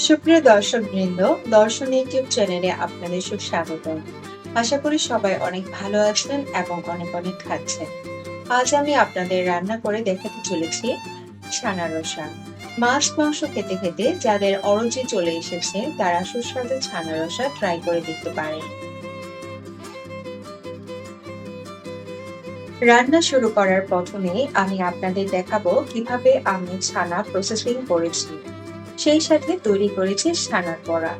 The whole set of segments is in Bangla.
সুপ্রিয় দর্শকবৃন্দ, দর্শন ইউটিউব চ্যানেলে আপনাদের সুস্বাগতম। আশা করি সবাই অনেক ভালো আছেন এবং অনেক অনেক খাচ্ছেন। আজ আমি আপনাদের রান্না করে দেখাতে চলেছি ছানা রসা। মাছ মাংস খেতে খেতে যাদের অরুচি চলে এসেছে তারা সুস্বাদু ছানা রসা ট্রাই করে দেখতে পারেন। রান্না শুরু করার প্রথমে আমি আপনাদের দেখাবো কিভাবে আমি ছানা প্রসেসিং করেছি, সেই সাথে তৈরি করেছি ছানার বড়া।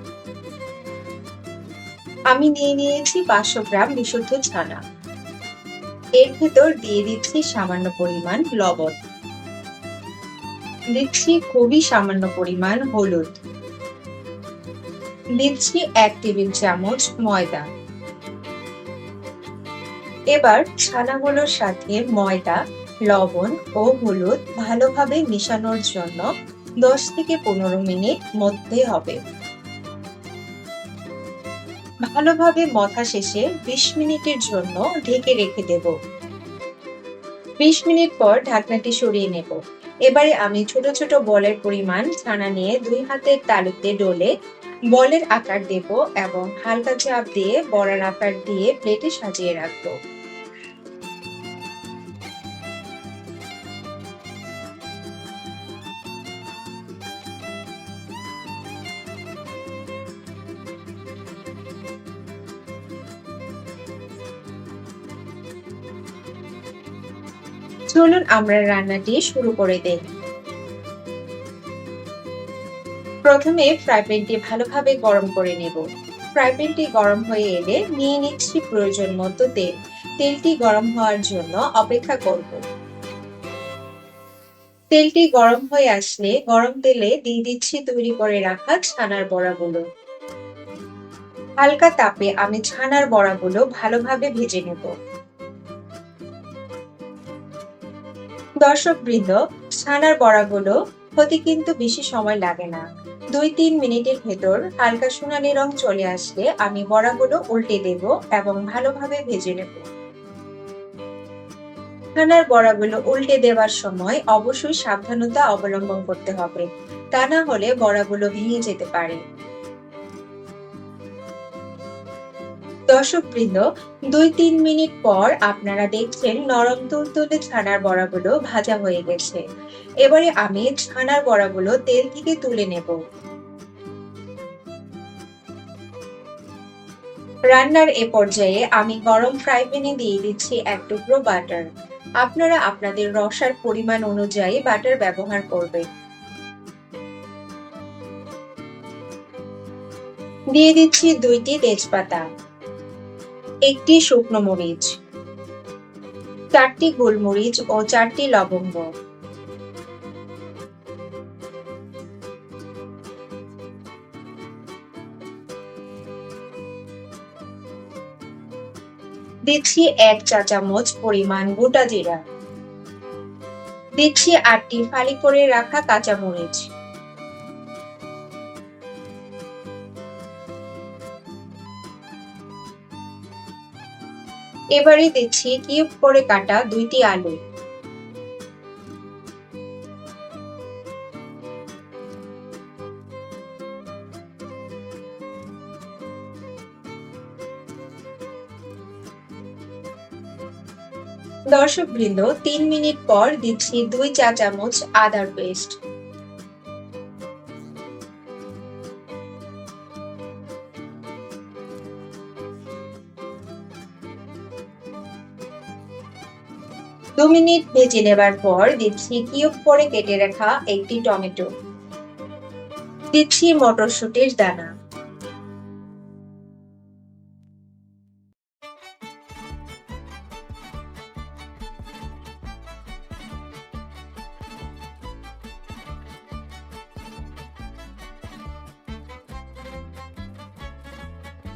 আমি নিয়ে নিয়েছি 500 গ্রাম বিশুদ্ধ ছানা। এর ভেতর দিয়ে দিচ্ছি সামান্য পরিমাণ লবণ, দিচ্ছি খুবই সামান্য পরিমাণ হলুদ, দিচ্ছি 1 টেবিল চামচ ময়দা। এবার ছানাগুলোর সাথে ময়দা, লবণ ও হলুদ ভালোভাবে মিশানোর জন্য 10 থেকে 15 মিনিট মধ্যে হবে। ভালোভাবে মথা শেষে 20 মিনিটের জন্য ঢেকে রেখে দেব। 20 মিনিট পর ঢাকনাটি সরিয়ে নেব। এবারে আমি ছোট ছোট বলের পরিমাণ ছানা নিয়ে 2 হাতের তালুতে ডলে বলের আকার দেব এবং হালকা চাপ দিয়ে বড়ার আকার দিয়ে প্লেটে সাজিয়ে রাখবো। চলুন আমরা রান্নাটি শুরু করে দেই। প্রথমে ফ্রাই প্যানটি ভালোভাবে গরম করে নেব। ফ্রাই প্যানটি গরম হয়ে এলে নিয়ে নিচ্ছি প্রয়োজন মতো তেল। তেলটি গরম হওয়ার জন্য অপেক্ষা করব। তেলটি গরম হয়ে আসলে গরম তেলে দিয়ে দিচ্ছি তৈরি করে রাখা ছানার বড়াগুলো। হালকা তাপে আমি ছানার বড়াগুলো ভালোভাবে ভেজে নেব। দর্শকবৃন্দ, ছানার বড়াগুলো হতে কিন্তু বেশি সময় লাগে না। 2-3 মিনিটের ভেতর হালকা সোনালী রং চলে আসলে আমি বড়াগুলো উল্টে দেব এবং ভালোভাবে ভেজে নেব। ছানার বড়াগুলো উল্টে দেওয়ার সময় অবশ্যই সাবধানতা অবলম্বন করতে হবে, তা না হলে বড়াগুলো ভেঙে যেতে পারে। দর্শকবৃন্দ, 2-3 মিনিট পর আপনারা দেখছেন নরম তুলতুলে ছানার বড়াগুলো ভাজা হয়ে গেছে। এবারে আমি ছানার বড়াগুলো তেল থেকে তুলে নেব। রান্নার এ পর্যায়ে আমি গরম ফ্রাই প্যানে দিয়ে দিচ্ছি 1 টুকরো বাটার। আপনারা আপনাদের রসার পরিমাণ অনুযায়ী বাটার ব্যবহার করবেন। দিয়ে দিচ্ছি 2টি তেজপাতা, 1টি শুকনো মরিচ, 4টি গোলমরিচ ও 4টি লবঙ্গ। দিচ্ছি 1 চা চামচ পরিমাণ গোটা জিরা। দিচ্ছি 8টি ফালি করে রাখা কাঁচা মরিচ। এবারে দিচ্ছি কিউব করে কাটা 2টি আলু। দর্শকবৃন্দ, 3 মিনিট পর দিচ্ছি 2 চা চামচ আদার পেস্ট। দু মিনিট ভেজে নেবার পর দিচ্ছি কিউব করে কেটে রাখা 1টি টমেটো। দিচ্ছি মটরশুঁটির দানা।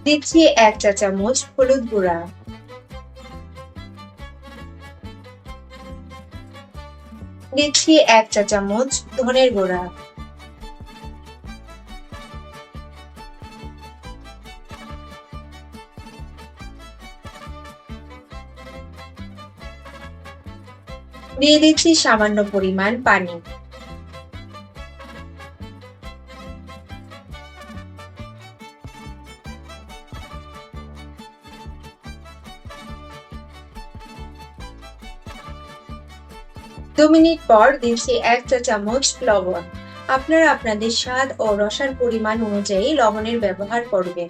দিচ্ছি 1 চা চামচ হলুদ গুঁড়া। দিচ্ছি 1 চা চামচ ধনের গুঁড়া। দিয়ে দিচ্ছি সামান্য পরিমাণ পানি। 2 মিনিট পর দিচ্ছি 1 চা চামচ লবণ। আপনারা আপনাদের স্বাদ ও রসার পরিমাণ অনুযায়ী লবণের ব্যবহার করবেন।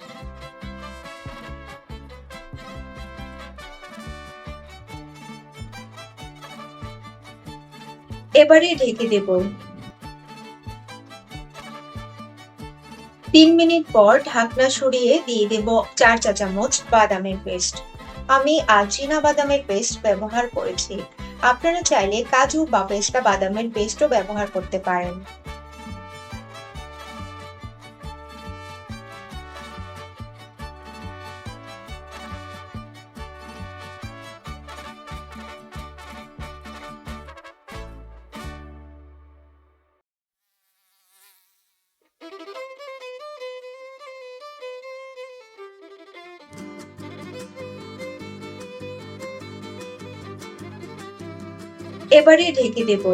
এবারে ঢেকে দেব। 3 মিনিট পর ঢাকনা সরিয়ে দিয়ে দেব 4 চা চামচ বাদামের পেস্ট। আমি আজ চীনা বাদামের পেস্ট ব্যবহার করেছি। আপনারা চাইলে কাজু বা পেস্তা বাদামের পেস্টও ব্যবহার করতে পারেন। এবারে ঢেকে দেব।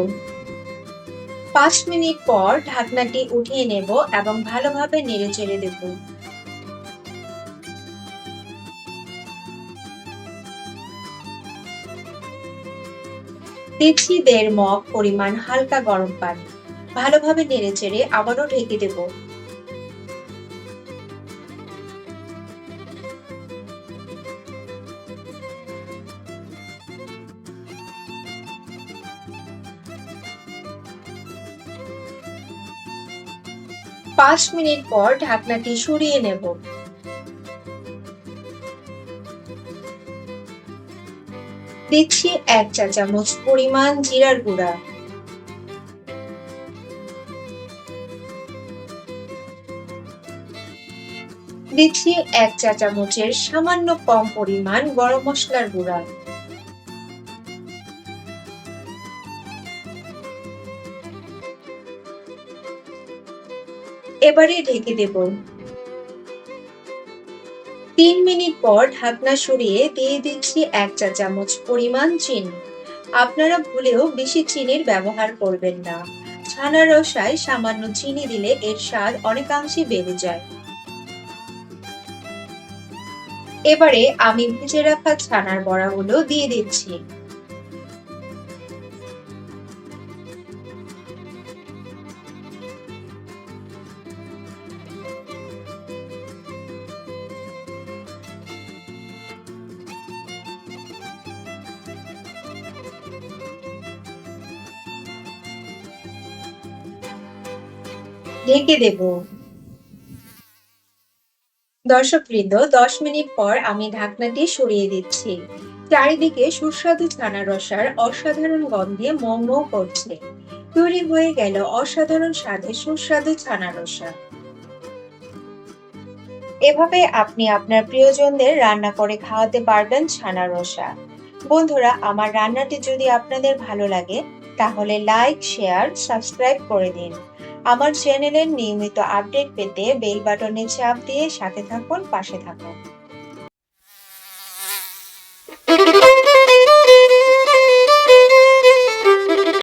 5 মিনিট পর ঢাকনাটি উঠিয়ে নেব এবং ভালোভাবে নেড়েচেড়ে দেব। দিচ্ছি 1.5 মগ পরিমাণ হালকা গরম পানি। ভালোভাবে নেড়েচেড়ে আবারও ঢেকে দেব। পাঁচ মিনিট পর ঢাকনাটি সরিয়ে নেব। দিচ্ছি 1 চা চামচ পরিমাণ জিরার গুঁড়া। দিচ্ছি 1 চা চামচের সামান্য কম পরিমাণ গরম মশলার গুঁড়া। এবারে ঢেকে দেব। 3 মিনিট পর ঢাকনা সরিয়ে দিয়ে দিচ্ছি 1 চা চামচ পরিমাণ চিনি। আপনারা ভুলেও বেশি চিনির ব্যবহার করবেন না। ছানার রসায় সামান্য চিনি দিলে এর স্বাদ অনেকাংশে বেড়ে যায়। এবারে আমি ভেজে রাখা ছানার বড়াগুলো দিয়ে দিচ্ছি। ঢেকে দেব। দর্শকবৃন্দ, 10 মিনিট পর আমি ঢাকনাটি সরিয়ে দিচ্ছি। চারিদিকে সুস্বাদু ছানার রসার অসাধারণ গন্ধে মৌ মৌ করছে। তৈরি হয়ে গেল অসাধারণ স্বাদের সুস্বাদু ছানার রসা। এভাবে আপনি আপনার প্রিয়জনদের রান্না করে খাওয়াতে পারবেন ছানার রসা। বন্ধুরা, আমার রান্নাটি যদি আপনাদের ভালো লাগে তাহলে লাইক, শেয়ার, সাবস্ক্রাইব করে দিন। আমার চ্যানেলের নিয়মিত আপডেট পেতে বেল বাটনে চাপ দিয়ে সাথে থাকুন, পাশে থাকুন।